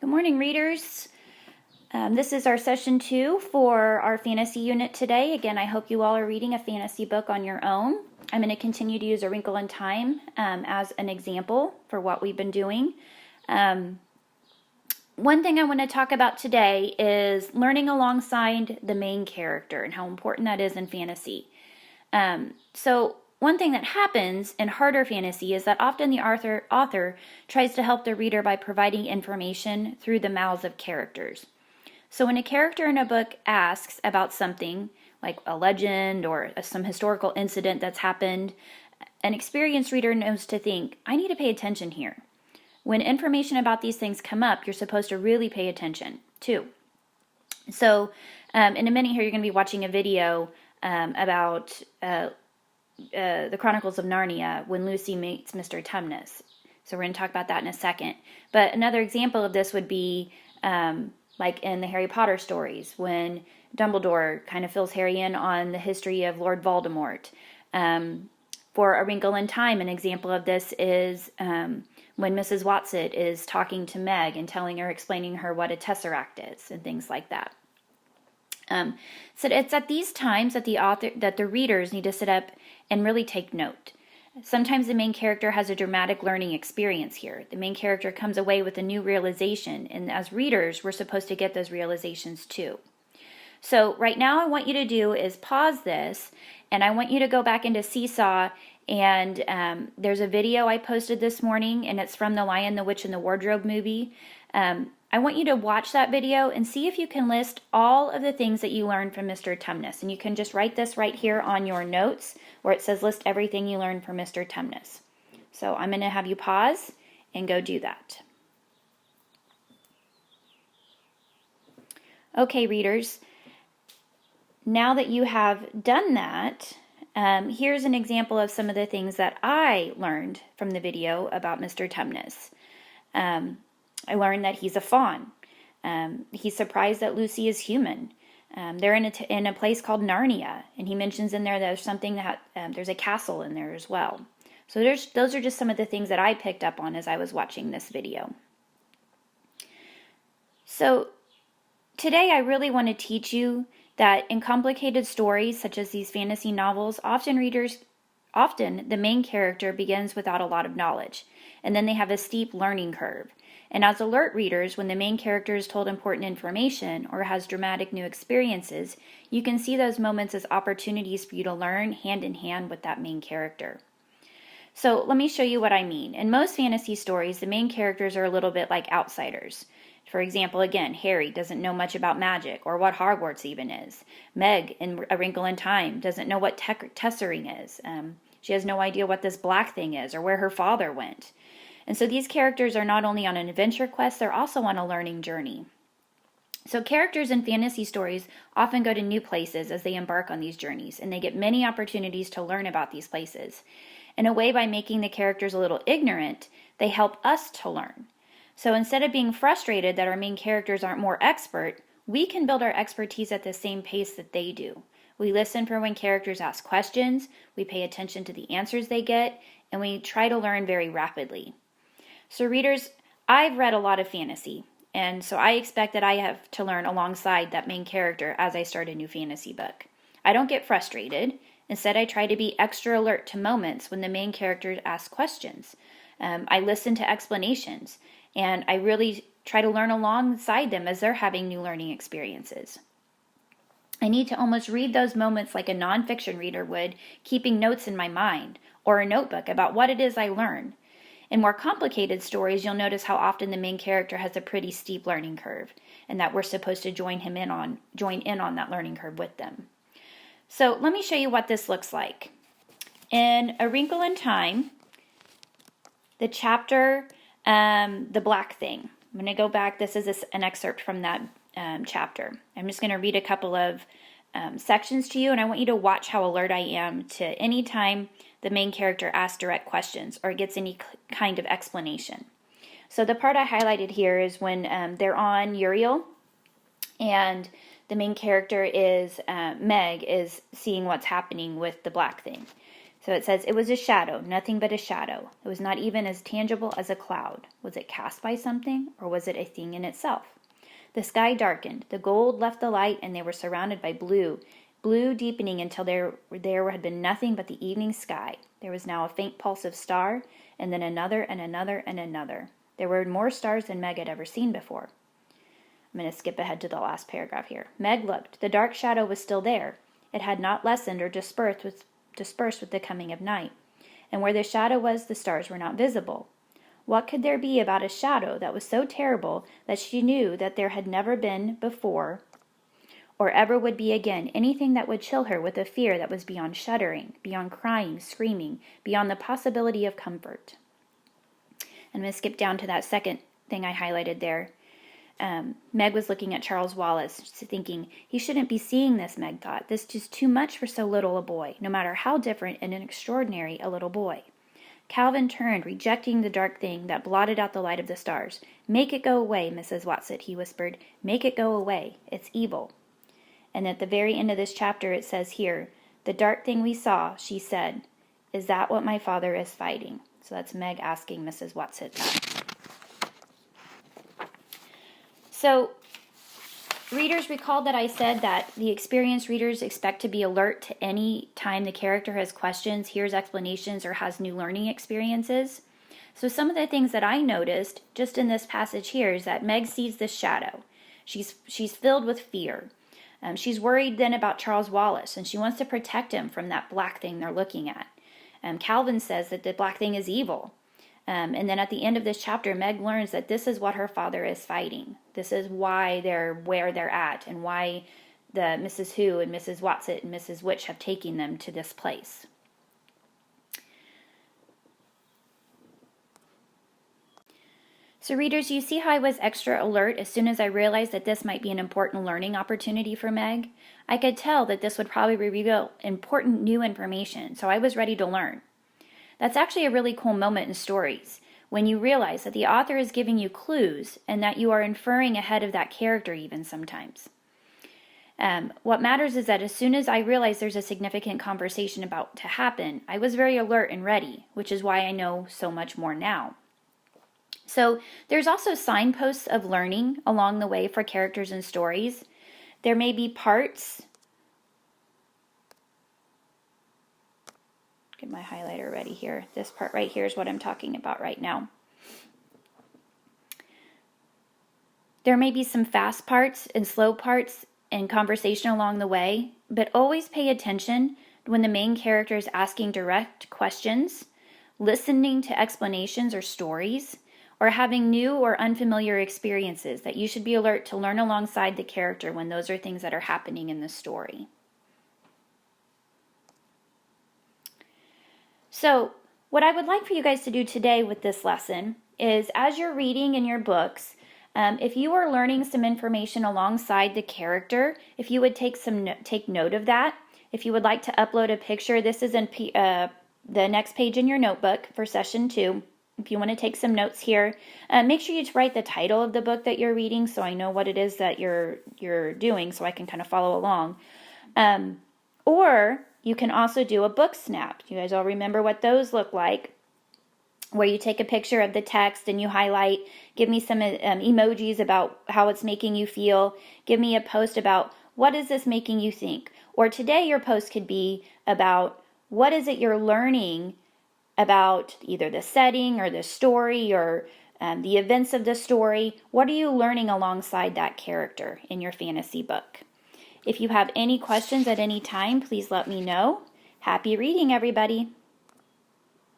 Good morning, readers. This is our session 2 for our fantasy unit today. Again, I hope you all are reading a fantasy book on your own. I'm going to continue to use A Wrinkle in Time as an example for what we've been doing. One thing I want to talk about today is learning alongside the main character and how important that is in fantasy. One thing that happens in harder fantasy is that often the author tries to help the reader by providing information through the mouths of characters. So when a character in a book asks about something, like a legend or some historical incident that's happened, an experienced reader knows to think, I need to pay attention here. When information about these things come up, you're supposed to really pay attention too. So in a minute here, you're going to be watching a video about the Chronicles of Narnia when Lucy meets Mr. Tumnus. So we're going to talk about that in a second. But another example of this would be like in the Harry Potter stories when Dumbledore kind of fills Harry in on the history of Lord Voldemort. For A Wrinkle in Time, an example of this is when Mrs. Watson is talking to Meg and explaining her what a tesseract is and things like that. So it's at these times that the readers need to sit up and really take note. Sometimes the main character has a dramatic learning experience here. The main character comes away with a new realization, and as readers, we're supposed to get those realizations too. So right now I want you to do is pause this, and I want you to go back into Seesaw, and there's a video I posted this morning, and it's from the Lion, the Witch, and the Wardrobe movie. I want you to watch that video and see if you can list all of the things that you learned from Mr. Tumnus. And you can just write this right here on your notes where it says list everything you learned from Mr. Tumnus. So I'm going to have you pause and go do that. Okay, readers. Now that you have done that, here's an example of some of the things that I learned from the video about Mr. Tumnus. I learned that he's a faun. He's surprised that Lucy is human. They're in a place called Narnia, and he mentions in there there's something that there's a castle in there as well. So those are just some of the things that I picked up on as I was watching this video. So today I really want to teach you that in complicated stories such as these fantasy novels, often the main character begins without a lot of knowledge, and then they have a steep learning curve. And as alert readers, when the main character is told important information or has dramatic new experiences, you can see those moments as opportunities for you to learn hand in hand with that main character. So let me show you what I mean. In most fantasy stories, the main characters are a little bit like outsiders. For example, again, Harry doesn't know much about magic or what Hogwarts even is. Meg, in A Wrinkle in Time, doesn't know what tessering is. She has no idea what this black thing is or where her father went. And so these characters are not only on an adventure quest, they're also on a learning journey. So characters in fantasy stories often go to new places as they embark on these journeys, and they get many opportunities to learn about these places. In a way, by making the characters a little ignorant, they help us to learn. So instead of being frustrated that our main characters aren't more expert, we can build our expertise at the same pace that they do. We listen for when characters ask questions, we pay attention to the answers they get, and we try to learn very rapidly. So readers, I've read a lot of fantasy, and so I expect that I have to learn alongside that main character as I start a new fantasy book. I don't get frustrated. Instead, I try to be extra alert to moments when the main characters ask questions. I listen to explanations, and I really try to learn alongside them as they're having new learning experiences. I need to almost read those moments like a nonfiction reader would, keeping notes in my mind, or a notebook about what it is I learn. In more complicated stories, you'll notice how often the main character has a pretty steep learning curve, and that we're supposed to join in on that learning curve with them. So let me show you what this looks like. In A Wrinkle in Time, the chapter, The Black Thing. I'm going to go back. This is an excerpt from that chapter. I'm just going to read a couple of sections to you, and I want you to watch how alert I am to any time the main character asks direct questions or gets any kind of explanation. So the part I highlighted here is when they're on Uriel, and the main character is Meg is seeing what's happening with the black thing. So it says, it was a shadow, nothing but a shadow. It was not even as tangible as a cloud. Was it cast by something, or was it a thing in itself? The sky darkened. The gold left the light, and they were surrounded by blue, blue deepening until there had been nothing but the evening sky. There was now a faint pulse of star, and then another and another and another. There were more stars than Meg had ever seen before. I'm going to skip ahead to the last paragraph here. Meg looked. The dark shadow was still there. It had not lessened or dispersed with the coming of night. And where the shadow was, the stars were not visible. What could there be about a shadow that was so terrible that she knew that there had never been before or ever would be again anything that would chill her with a fear that was beyond shuddering, beyond crying, screaming, beyond the possibility of comfort? I'm going to skip down to that second thing I highlighted there. Meg was looking at Charles Wallace, thinking, he shouldn't be seeing this, Meg thought. This is just too much for so little a boy, no matter how different and extraordinary a little boy. Calvin turned, rejecting the dark thing that blotted out the light of the stars. Make it go away, Mrs. Watson, he whispered. Make it go away. It's evil. And at the very end of this chapter it says here, the dark thing we saw, she said, is that what my father is fighting? So that's Meg asking Mrs. Watson that. So, readers, recall that I said that the experienced readers expect to be alert to any time the character has questions, hears explanations, or has new learning experiences. So some of the things that I noticed just in this passage here is that Meg sees this shadow. She's filled with fear. She's worried then about Charles Wallace, and she wants to protect him from that black thing they're looking at. Calvin says that the black thing is evil. And then at the end of this chapter, Meg learns that this is what her father is fighting. This is why they're where they're at, and why the Mrs. Who and Mrs. Watson and Mrs. Witch have taken them to this place. So readers, you see how I was extra alert as soon as I realized that this might be an important learning opportunity for Meg? I could tell that this would probably reveal important new information, so I was ready to learn. That's actually a really cool moment in stories, when you realize that the author is giving you clues and that you are inferring ahead of that character even sometimes. What matters is that as soon as I realized there's a significant conversation about to happen, I was very alert and ready, which is why I know so much more now. So there's also signposts of learning along the way for characters and stories. There may be parts. Get my highlighter ready here. This part right here is what I'm talking about right now. There may be some fast parts and slow parts and conversation along the way, but always pay attention when the main character is asking direct questions, listening to explanations or stories, or having new or unfamiliar experiences that you should be alert to learn alongside the character when those are things that are happening in the story. So, what I would like for you guys to do today with this lesson is, as you're reading in your books, if you are learning some information alongside the character, if you would take note of that. If you would like to upload a picture, this is in the next page in your notebook for session 2. If you want to take some notes here, make sure you write the title of the book that you're reading so I know what it is that you're doing, so I can kind of follow along. Or you can also do a book snap. You guys all remember what those look like, where you take a picture of the text and you highlight, give me some emojis about how it's making you feel, give me a post about what is this making you think. Or today your post could be about what is it you're learning about either the setting or the story or the events of the story. What are you learning alongside that character in your fantasy book? If you have any questions at any time, please let me know. Happy reading, everybody.